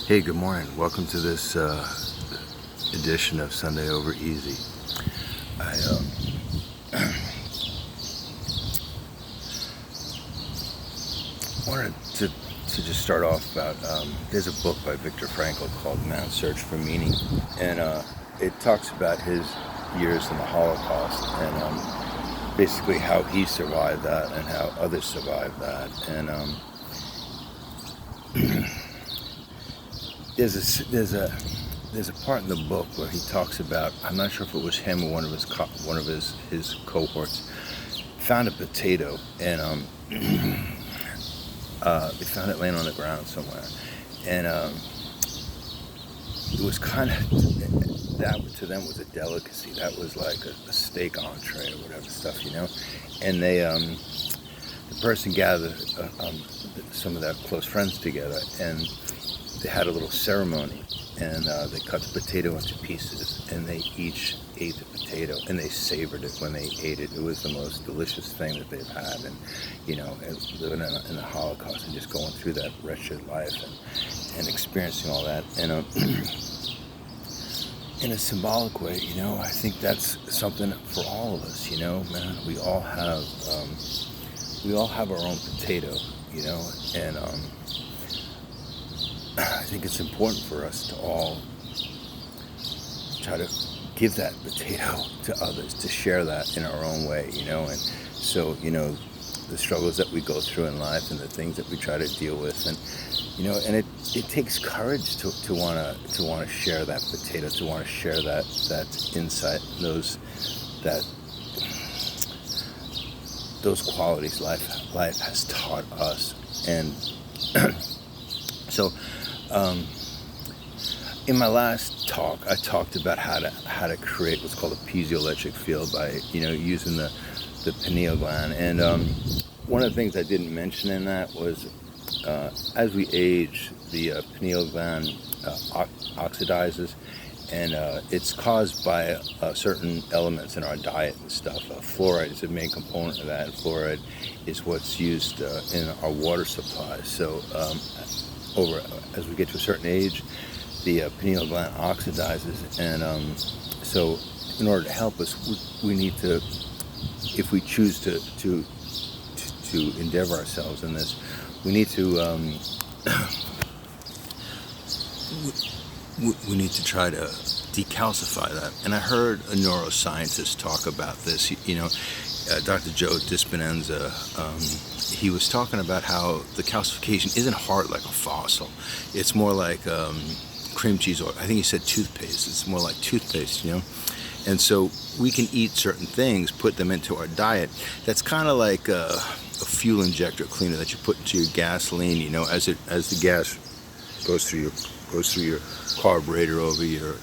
Hey, good morning. Welcome to this edition of Sunday Over Easy. I wanted to just start off about, there's a book by Viktor Frankl called Man's Search for Meaning, and it talks about his years in the Holocaust and basically how he survived that and how others survived that. And there's a part in the book where he talks about, I'm not sure if it was him or one of his cohorts found a potato, and they found it laying on the ground somewhere, and it was kind of, that to them was a delicacy. That was like a steak entree or whatever stuff, and they the person gathered some of their close friends together, and they had a little ceremony, and they cut the potato into pieces, and they each ate the potato, and they savored it when they ate it. It was the most delicious thing that they've had, and living in the Holocaust and just going through that wretched life and experiencing all that, and in a symbolic way, I think that's something for all of us. Man, we all have our own potato, and I think it's important for us to all try to give that potato to others, to share that in our own way, and so, the struggles that we go through in life and the things that we try to deal with, and and it takes courage to want to share that potato, to want to share that insight, those qualities life has taught us. And so in my last talk, I talked about how to create what's called a piezoelectric field by using the pineal gland. And one of the things I didn't mention in that was as we age, the pineal gland oxidizes, and it's caused by certain elements in our diet and stuff. Fluoride is a main component of that, and fluoride is what's used in our water supply. So as we get to a certain age, the pineal gland oxidizes, and so in order to help us, we need to, if we choose to endeavor ourselves in this, we need to we need to try to decalcify that. And I heard a neuroscientist talk about this. Dr. Joe Dispenza. He was talking about how the calcification isn't hard like a fossil. It's more like cream cheese, or I think he said toothpaste. It's more like toothpaste, And so we can eat certain things, put them into our diet. That's kind of like a fuel injector cleaner that you put into your gasoline. As the gas goes through your carburetor over your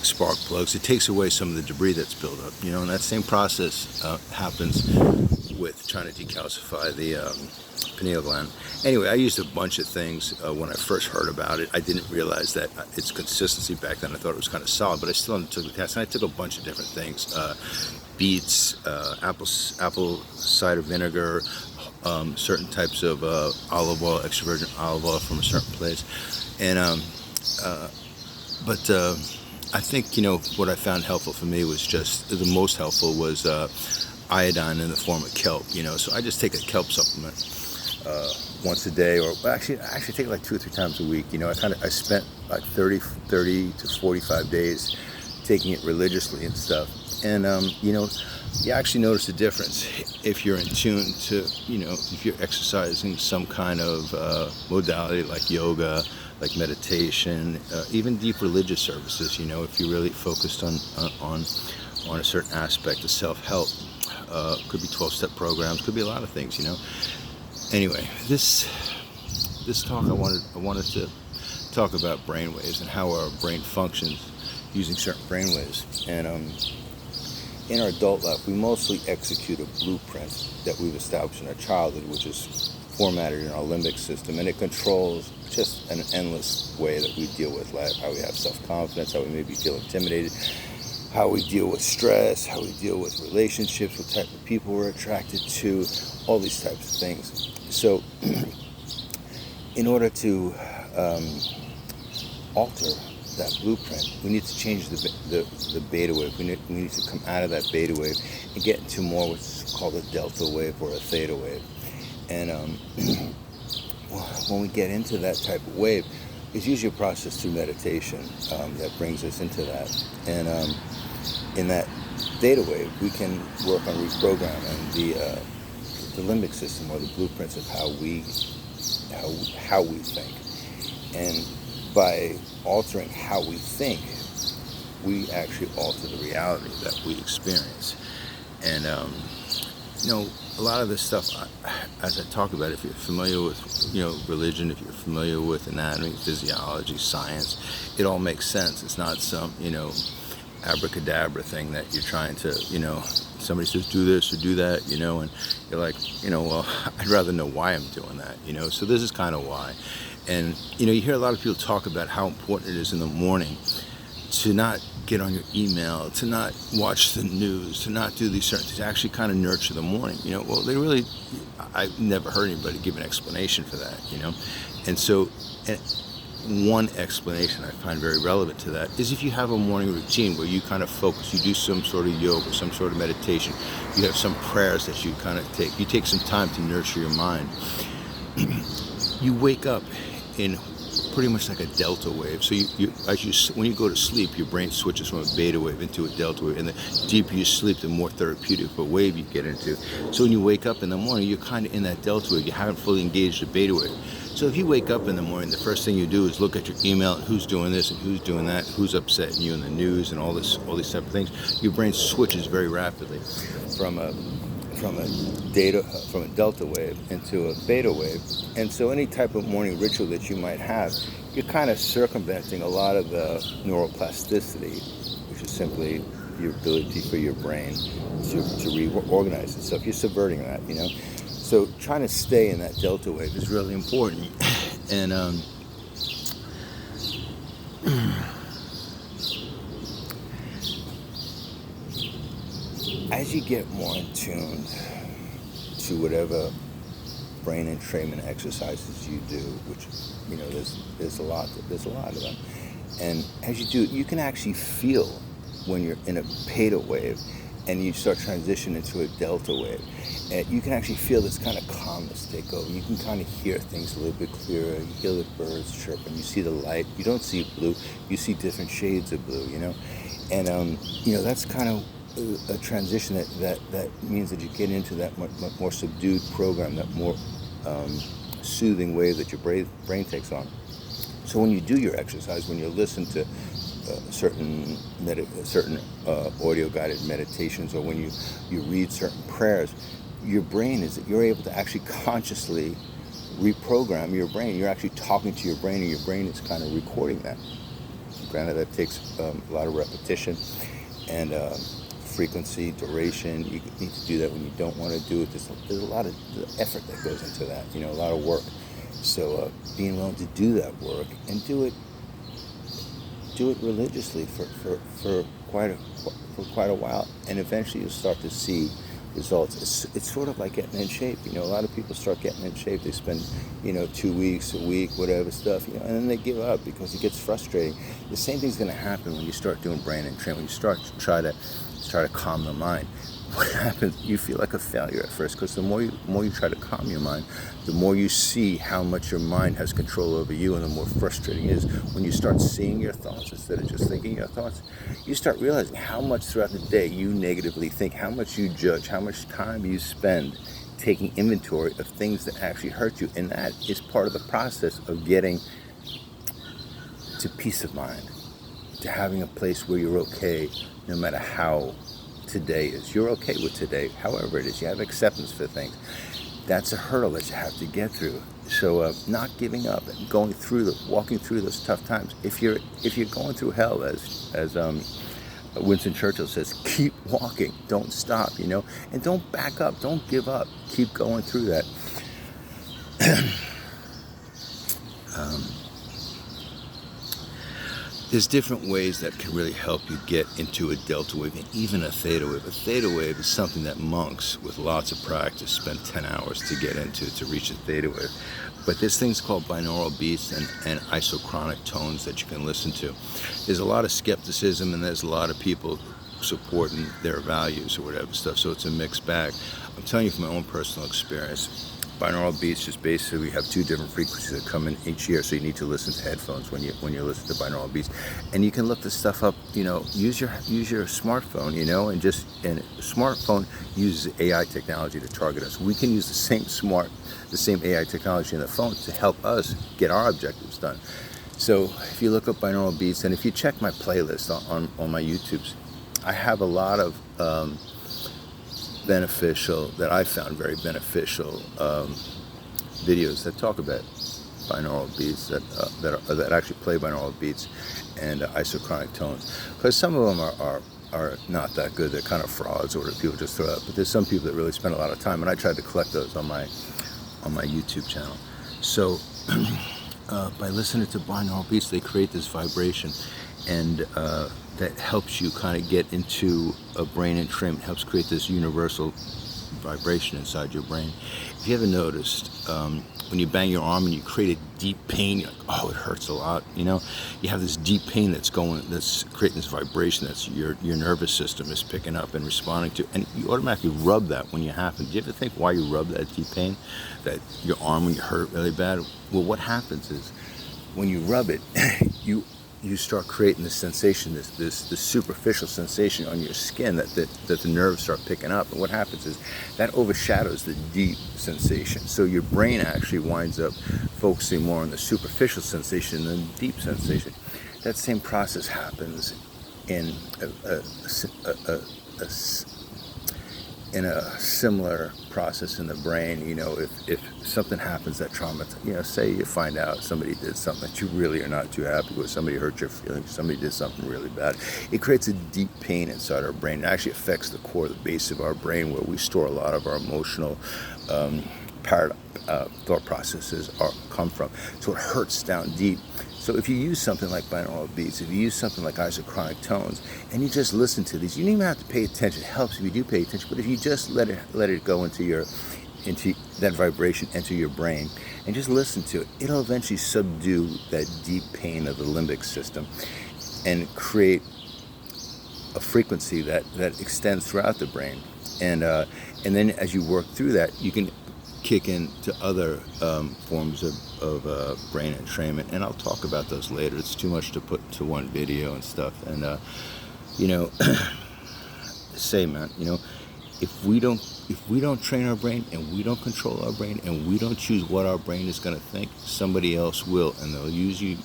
spark plugs, it takes away some of the debris that's built up. And that same process happens with trying to decalcify the pineal gland. Anyway, I used a bunch of things when I first heard about it. I didn't realize that its consistency back then. I thought it was kind of solid, but I still took the test, and I took a bunch of different things. Beets, apple cider vinegar, certain types of olive oil, extra virgin olive oil from a certain place. And but I think what I found helpful for me was just the most helpful was iodine in the form of kelp. So I just take a kelp supplement once a day, or actually I take it like 2 or 3 times a week. I spent like 30 to 45 days taking it religiously and stuff, and you actually notice a difference if you're in tune to, if you're exercising some kind of modality like yoga, like meditation, even deep religious services. If you're really focused on a certain aspect of self-help, could be 12-step programs, could be a lot of things. Anyway, this talk I wanted to talk about brainwaves and how our brain functions using certain brainwaves. And in our adult life, we mostly execute a blueprint that we've established in our childhood, which is formatted in our limbic system, and it controls just an endless way that we deal with life, how we have self-confidence, how we maybe feel intimidated, how we deal with stress, how we deal with relationships, what type of people we're attracted to, all these types of things. So in order to alter that blueprint. We need to change the beta wave. We need to come out of that beta wave and get into more what's called a delta wave or a theta wave. And when we get into that type of wave, it's usually a process through meditation that brings us into that. And in that theta wave, we can work on reprogramming the limbic system, or the blueprints of how we think. And by altering how we think, we actually alter the reality that we experience. And a lot of this stuff, as I talk about, if you're familiar with religion, if you're familiar with anatomy, physiology, science, it all makes sense. It's not some abracadabra thing that you're trying to, somebody says do this or do that, and you're like, well, I'd rather know why I'm doing that, so this is kind of why. And you hear a lot of people talk about how important it is in the morning to not get on your email, to not watch the news, to not do these certain things, to actually kind of nurture the morning. Well, I've never heard anybody give an explanation for that, And so, one explanation I find very relevant to that is if you have a morning routine where you kind of focus, you do some sort of yoga, some sort of meditation, you have some prayers that you kind of take, you take some time to nurture your mind. You wake up in pretty much like a delta wave. So when you go to sleep, your brain switches from a beta wave into a delta wave, and the deeper you sleep, the more therapeutic of a wave you get into. So when you wake up in the morning, you're kind of in that delta wave. You haven't fully engaged the beta wave. So if you wake up in the morning, the first thing you do is look at your email and who's doing this and who's doing that, who's upsetting you in the news and all these type of things. Your brain switches very rapidly from a delta wave into a beta wave. And so any type of morning ritual that you might have, you're kind of circumventing a lot of the neuroplasticity, which is simply your ability for your brain to reorganize itself. You're subverting that, So trying to stay in that delta wave is really important. And as you get more in tune to whatever brain entrainment exercises you do, which there's a lot of them, and as you do it, you can actually feel when you're in a beta wave and you start transitioning into a delta wave, and you can actually feel this kind of calmness take over. You can kind of hear things a little bit clearer. You hear the birds chirping. You see the light. You don't see blue. You see different shades of blue. And that's kind of a transition that means that you get into that much more subdued program, that more soothing wave that your brain takes on. So when you do your exercise, when you listen to certain audio guided meditations, or when you read certain prayers, you're able to actually consciously reprogram your brain. You're actually talking to your brain, and your brain is kind of recording that. Granted, that takes a lot of repetition and frequency, duration. You need to do that when you don't want to do it. There's a lot of effort that goes into that, a lot of work. So being willing to do that work and do it religiously for quite a while, and eventually you'll start to see results. It's sort of like getting in shape. A lot of people start getting in shape. They spend 2 weeks, a week, whatever stuff, and then they give up because it gets frustrating. The same thing's going to happen when you start doing brain entrainment. When you start to try to calm the mind. What happens? You feel like a failure at first, because the more you try to calm your mind, the more you see how much your mind has control over you, and the more frustrating it is. When you start seeing your thoughts instead of just thinking your thoughts, you start realizing how much throughout the day you negatively think, how much you judge, how much time you spend taking inventory of things that actually hurt you. And that is part of the process of getting to peace of mind, to having a place where you're okay no matter how today is. You're okay with today, however it is. You have acceptance for things. That's a hurdle that you have to get through. So not giving up and walking through those tough times. If you're going through hell, as Winston Churchill says, keep walking, don't stop, and don't back up, don't give up, keep going through that. there's different ways that can really help you get into a delta wave and even a theta wave. A theta wave is something that monks with lots of practice spend 10 hours to get into, to reach a theta wave. But there's things called binaural beats and isochronic tones that you can listen to. There's a lot of skepticism, and there's a lot of people supporting their values or whatever stuff, so it's a mixed bag. I'm telling you from my own personal experience, binaural beats just basically have two different frequencies that come in each ear, so you need to listen to headphones when you listen to binaural beats. And you can look this stuff up, use your smartphone, and smartphone uses AI technology to target us. We can use the same AI technology in the phone to help us get our objectives done. So if you look up binaural beats, and if you check my playlist on my YouTubes, I have a lot of that I found very beneficial videos that talk about binaural beats, that actually play binaural beats and isochronic tones. Because some of them are not that good. They're kind of frauds, or people just throw out. But there's some people that really spend a lot of time, and I tried to collect those on my YouTube channel. So by listening to binaural beats, they create this vibration, and that helps you kind of get into a brain entrainment, helps create this universal vibration inside your brain. If you ever noticed, when you bang your arm and you create a deep pain, you're like, oh, it hurts a lot, you have this deep pain that's creating this vibration that's your nervous system is picking up and responding to, and you automatically rub that when you happen. Do you ever think why you rub that deep pain, that your arm when you hurt really bad? Well, what happens is when you rub it, you start creating this sensation, this superficial sensation on your skin that the nerves start picking up. And what happens is that overshadows the deep sensation. So your brain actually winds up focusing more on the superficial sensation than the deep sensation. That same process happens in a similar process in the brain. If something happens that say you find out somebody did something that you really are not too happy with, somebody hurt your feelings, somebody did something really bad, it creates a deep pain inside our brain. It actually affects the core, the base of our brain, where we store a lot of our emotional thought processes come from. So it hurts down deep. So if you use something like binaural beats, if you use something like isochronic tones, and you just listen to these, you don't even have to pay attention. It helps if you do pay attention, but if you just let it go into that vibration, enter your brain, and just listen to it, it'll eventually subdue that deep pain of the limbic system and create a frequency that extends throughout the brain. And then as you work through that, you can kick into other forms of brain entrainment, and I'll talk about those later. It's too much to put into one video and stuff. And say, man, if we don't train our brain, and we don't control our brain, and we don't choose what our brain is going to think, somebody else will, and they'll usually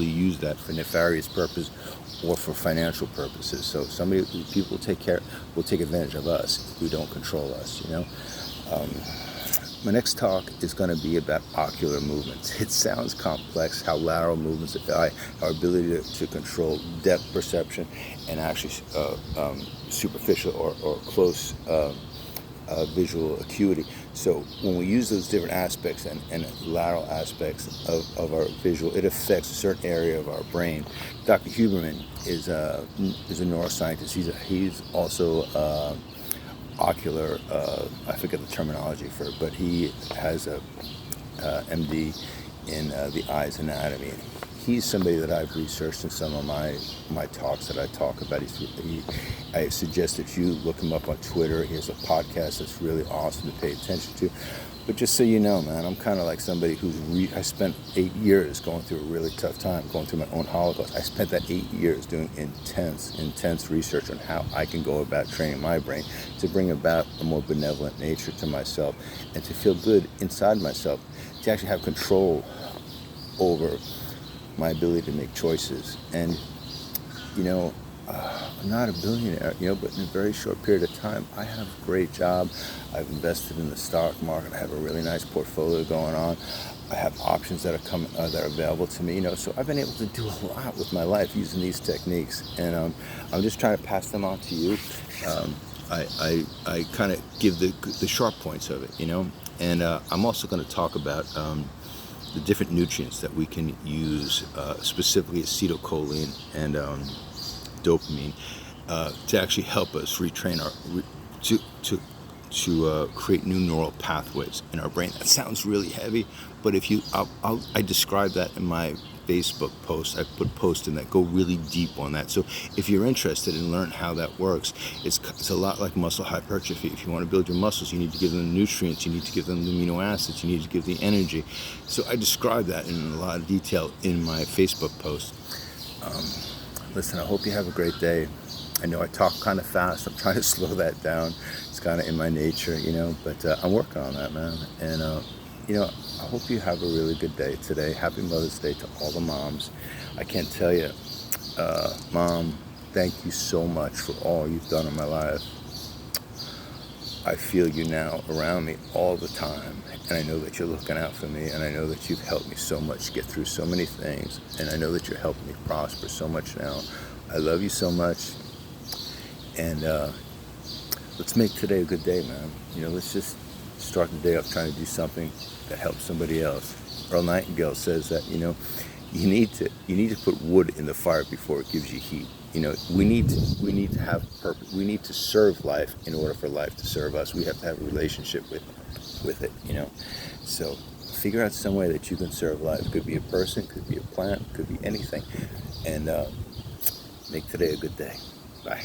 use that for nefarious purpose or for financial purposes. So people will take advantage of us if we don't control us. My next talk is going to be about ocular movements. It sounds complex, how lateral movements of the eye, our ability to control depth perception and actually superficial or close visual acuity. So when we use those different aspects and lateral aspects of our visual, it affects a certain area of our brain. Dr. Huberman is a neuroscientist. He's also ocular, I forget the terminology for it, but he has a MD in the eye's anatomy. He's somebody that I've researched in some of my talks that I talk about. I suggest that you look him up on Twitter. He has a podcast that's really awesome to pay attention to. But just so you know, man, I'm kind of like somebody I spent 8 years going through a really tough time, going through my own Holocaust. I spent that 8 years doing intense research on how I can go about training my brain to bring about a more benevolent nature to myself and to feel good inside myself, to actually have control over my ability to make choices. And, I'm not a billionaire, but in a very short period of time, I have a great job. I've invested in the stock market. I have a really nice portfolio going on. I have options that are available to me, So I've been able to do a lot with my life using these techniques, and I'm just trying to pass them on to you. I kind of give the sharp points of it, And I'm also going to talk about the different nutrients that we can use, specifically acetylcholine and dopamine, to actually help us retrain to create new neural pathways in our brain. That sounds really heavy, but if you, I describe that in my Facebook post. I put posts in that go really deep on that. So if you're interested in learning how that works, it's a lot like muscle hypertrophy. If you want to build your muscles, you need to give them the nutrients, you need to give them the amino acids, you need to give the energy. So I describe that in a lot of detail in my Facebook post. Listen, I hope you have a great day. I know I talk kind of fast. I'm trying to slow that down. It's kind of in my nature, but I'm working on that, man. And, I hope you have a really good day today. Happy Mother's Day to all the moms. I can't tell you, Mom, thank you so much for all you've done in my life. I feel you now around me all the time, and I know that you're looking out for me, and I know that you've helped me so much get through so many things, and I know that you're helping me prosper so much now. I love you so much, and let's make today a good day, man. Let's just start the day off trying to do something that helps somebody else. Earl Nightingale says that, you need to put wood in the fire before it gives you heat. We need to have purpose. We need to serve life in order for life to serve us. We have to have a relationship with it, So figure out some way that you can serve life. Could be a person, could be a plant, could be anything. And make today a good day. Bye.